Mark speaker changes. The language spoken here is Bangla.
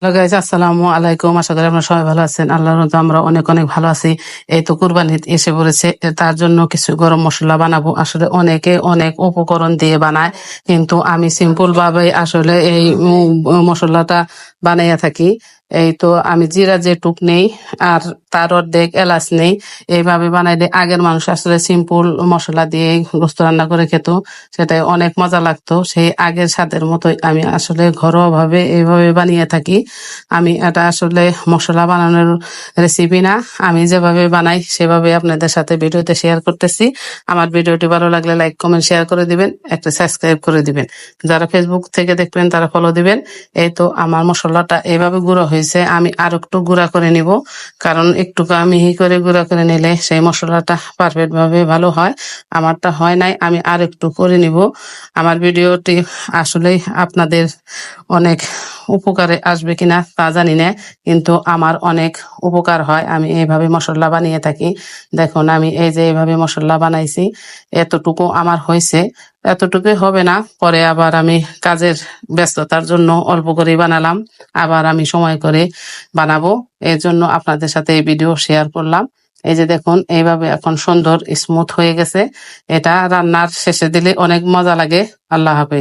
Speaker 1: হ্যালো গাইজ, আসসালামু আলাইকুম। আশা করি আপনারা সবাই ভালো আছেন। আল্লাহর রহমতে আমরা অনেক অনেক ভালো আছি। এই তো কুরবানি ঈদ এসে পড়েছে, তার জন্য কিছু গরম মশলা বানাবো। আসলে অনেকে অনেক উপকরণ দিয়ে বানায়, কিন্তু আমি সিম্পল ভাবে আসলে এই মশলাটা বানাইয়া থাকি। এই তো আমি জিরা যেটুক নেই আর তার অর্ধেক এলাচ নেই, এইভাবে বানাইলে আগের মানুষ আসলে সিম্পল মশলা দিয়ে গোস্ত রান্না করে খেত, সেটাই অনেক মজা লাগতো। সেই আগের স্বাদের মতোই আমি আসলে ঘরোয়া ভাবে এইভাবে বানিয়ে থাকি। আমি এটা আসলে মশলা বানানোর রেসিপি না, আমি যেভাবে বানাই সেভাবে আপনাদের সাথে ভিডিওতে শেয়ার করতেছি। আমার ভিডিওটি ভালো লাগলে লাইক কমেন্ট শেয়ার করে দিবেন, একটা সাবস্ক্রাইব করে দিবেন। যারা ফেসবুক থেকে দেখবেন তারা ফলো দিবেন। এই তো আমার মশলাটা এইভাবে গুঁড়ো হয়েছে, আমি আর একটু গুঁড়া করে নিব, কারণ একটু মিহি করে গুঁড়া করে নিলে সেই মশলাটা পারফেক্ট ভাবে ভালো হয়। আমারটা হয় নাই, আমি আর একটু করে নিব। আমার ভিডিওটি আসলেই আপনাদের অনেক উপকারে আসবে কিনা তা জানি না, কিন্তু আমার অনেক উপকার হয়। আমি এইভাবে মশলা বানিয়ে থাকি। দেখুন আমি এই যে এইভাবে মশলা বানাইছি, এতটুকু আমার হয়েছে। এতটুকুই হবে না, পরে আবার আমি কাজের ব্যস্ততার জন্য অল্প করে বানালাম, আবার আমি সময় করে বানাবো। এর জন্য আপনাদের সাথে এই ভিডিও শেয়ার করলাম। এই যে দেখুন এইভাবে এখন সুন্দর স্মুথ হয়ে গেছে। এটা রান্নার শেষে দিলে অনেক মজা লাগে। আল্লাহ হাফেজ।